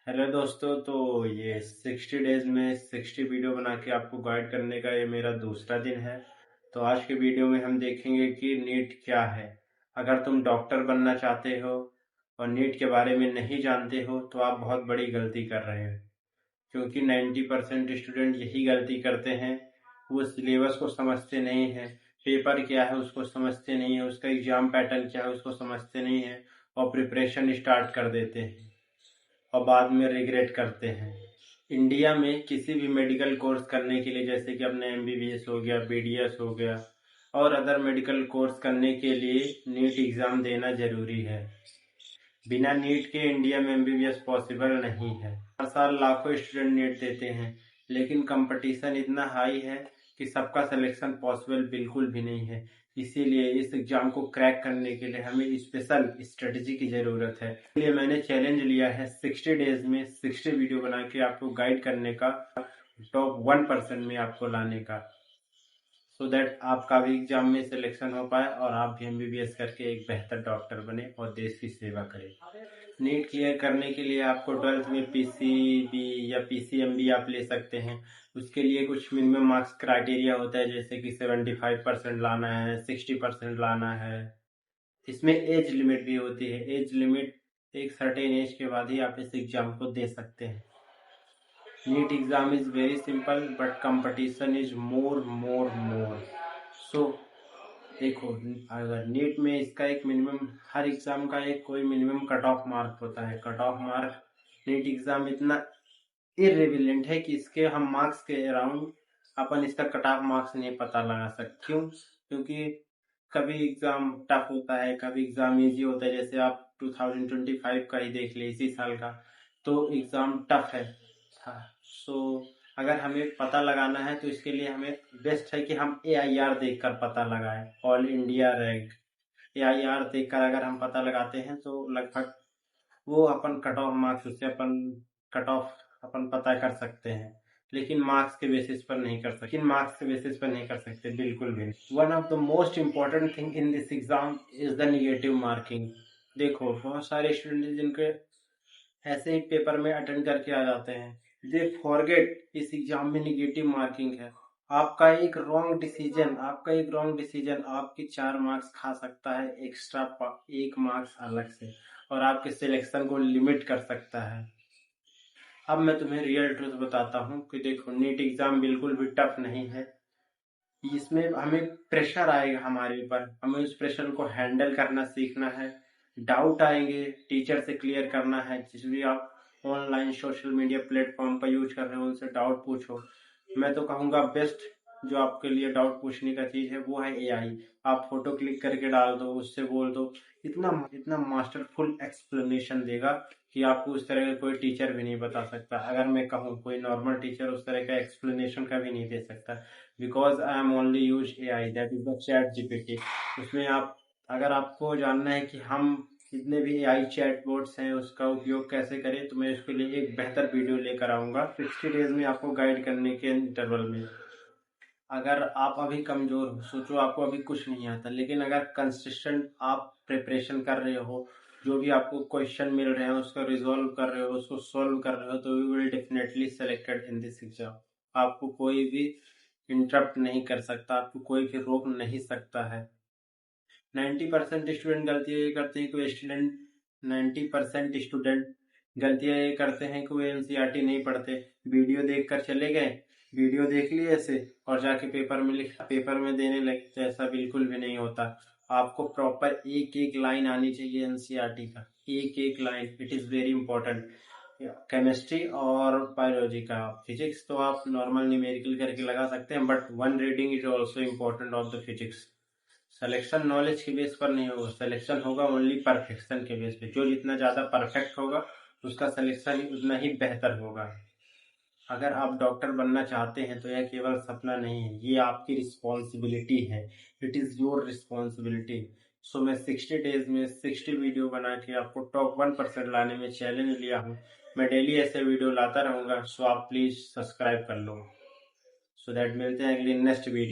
Hello दोस्तों। तो ये 60 डेज में 60 वीडियो बना के आपको गाइड करने का ये मेरा दूसरा दिन है। तो आज के वीडियो में हम देखेंगे कि नीट क्या है। अगर तुम डॉक्टर बनना चाहते हो और नीट के बारे में नहीं जानते हो तो आप बहुत बड़ी गलती कर रहे हो, क्योंकि 90% स्टूडेंट यही गलती करते हैं। वो सिलेबस को समझते नहीं है, पेपर क्या है उसको समझते नहीं है, उसका एग्जाम पैटर्न क्या है उसको समझते नहीं है और प्रिपरेशन स्टार्ट कर देते हैं और बाद में रिग्रेट करते हैं। इंडिया में किसी भी मेडिकल कोर्स करने के लिए, जैसे कि अपने एमबीबीएस हो गया, बीडीएस हो गया और अदर मेडिकल कोर्स करने के लिए नीट एग्ज़ाम देना ज़रूरी है। बिना नीट के इंडिया में एमबीबीएस पॉसिबल नहीं है। हर साल लाखों स्टूडेंट नीट देते हैं, लेकिन कंपटीशन इतना हाई है कि सबका सिलेक्शन पॉसिबल बिल्कुल भी नहीं है। इसीलिए इस एग्जाम को क्रैक करने के लिए हमें स्पेशल स्ट्रेटजी की ज़रूरत है। इसलिए मैंने चैलेंज लिया है 60 डेज में 60 वीडियो बना के आपको गाइड करने का, टॉप 1% में आपको लाने का, सो दैट आपका भी एग्जाम में सिलेक्शन हो पाए और आप भी एमबीबीएस करके एक बेहतर डॉक्टर बने और देश की सेवा करें। नीट क्लियर करने के लिए आपको 12th में पीसीबी या पीसीएमबी आप ले सकते हैं। उसके लिए कुछ मिनिमम मार्क्स क्राइटेरिया होता है, जैसे कि 75% लाना है, 60% लाना है। इसमें एज लिमिट भी होती है। एज लिमिट एक सर्टेन एज के बाद ही आप इस एग्जाम को दे सकते हैं। NEET exam is very simple but competition is more. So देखो, अगर नीट में इसका एक मिनिमम, हर एग्जाम का एक कोई मिनिमम कट ऑफ मार्क होता है। Cut off mark NEET exam इतना इरेविलेंट है कि इसके हम मार्क्स के अराउंड अपन इसका कट ऑफ मार्क्स नहीं पता लगा सकते। क्यों? क्योंकि कभी एग्जाम टफ होता है, कभी एग्जाम इजी होता है। जैसे आप 2025 का ही देख ले, इसी साल का, तो एग्जाम टफ है था। सो अगर हमें पता लगाना है तो इसके लिए हमें बेस्ट है कि हम AIR देखकर पता लगाएं। ऑल इंडिया रैंक AIR देखकर अगर हम पता लगाते हैं तो लगभग वो अपन कट ऑफ मार्क्स, उससे अपन कट ऑफ अपन पता कर सकते हैं। लेकिन मार्क्स के बेसिस पर नहीं कर सकते, मार्क्स के बेसिस पर नहीं कर सकते, बिल्कुल भी नहीं। One of the most important thing in this exam is the negative marking. देखो, बहुत सारे स्टूडेंट जिनके ऐसे ही पेपर में अटेंड करके आ जाते हैं, दे फॉरगेट इस एग्जाम में निगेटिव मार्किंग है। आपका एक रॉन्ग डिसीजन आपकी 4 मार्क्स खा सकता है एक्स्ट्रा, 1 मार्क्स अलग से, और आपके सिलेक्शन को लिमिट कर सकता है। अब मैं तुम्हें रियल ट्रूथ बताता हूँ कि देखो, नीट एग्जाम बिल्कुल भी टफ नहीं है। इसमें हमें प्रेशर आएगा हमारे ऊपर, हमें उस प्रेशर को हैंडल करना सीखना है। डाउट आएंगे, टीचर से क्लियर करना है। जिस भी आप ऑनलाइन सोशल मीडिया प्लेटफॉर्म का यूज कर रहे हो उनसे डाउट पूछो। मैं तो कहूँगा बेस्ट जो आपके लिए डाउट पूछने का चीज है वो है AI। आप फोटो क्लिक करके डाल दो, उससे बोल दो, इतना इतना मास्टरफुल एक्सप्लेनेशन देगा कि आपको उस तरह का कोई टीचर भी नहीं बता सकता। अगर मैं कहूँ, कोई नॉर्मल टीचर उस तरह का एक्सप्लेनेशन का भी नहीं दे सकता, because I am only use AI, that is the chat GPT। उसमें आप, अगर आपको जानना है कि हम जितने भी AI चैट बोट्स हैं उसका उपयोग कैसे करें, तो मैं इसके लिए एक बेहतर वीडियो लेकर आऊँगा 60 डेज में आपको गाइड करने के इंटरवल में। अगर आप अभी कमजोर हो, सोचो आपको अभी कुछ नहीं आता, लेकिन अगर कंसिस्टेंट आप प्रिपरेशन कर रहे हो, जो भी आपको क्वेश्चन मिल रहे हैं उसको रिजॉल्व कर रहे हो, उसको सॉल्व कर रहे हो, तो you will definitely selected in this exam. आपको कोई भी इंटरप्ट नहीं कर सकता, आपको कोई भी रोक नहीं सकता है। 90% स्टूडेंट गलतियाँ ये करते हैं कि स्टूडेंट 90% स्टूडेंट गलतियाँ ये करते हैं कि वो NCERT नहीं पढ़ते। वीडियो देख कर चले गए, वीडियो देख लिए ऐसे और जाके पेपर में लिखा, पेपर में देने लगे। तो ऐसा बिल्कुल भी नहीं होता। आपको प्रॉपर एक एक लाइन आनी चाहिए NCERT का, एक एक line. It is very important. Chemistry और बायोलॉजी का, फिजिक्स तो आप नॉर्मल न्यूमेरिकल करके लगा सकते हैं, but one reading is also important of the physics. Selection knowledge के बेस पर नहीं होगा, सिलेक्शन होगा ओनली परफेक्शन के बेस पे। जो जितना ज़्यादा परफेक्ट होगा उसका सिलेक्शन उतना ही बेहतर होगा। अगर आप डॉक्टर बनना चाहते हैं तो यह केवल सपना नहीं है, ये आपकी रिस्पॉन्सिबिलिटी है। It is your responsibility. So मैं 60 डेज में 60 वीडियो बना के आपको टॉप 1% लाने में चैलेंज लिया हूँ। मैं डेली ऐसे वीडियो लाता रहूँगा। सो आप प्लीज़ सब्सक्राइब कर लो, सो दैट मिलते हैं अगली नेक्स्ट वीडियो।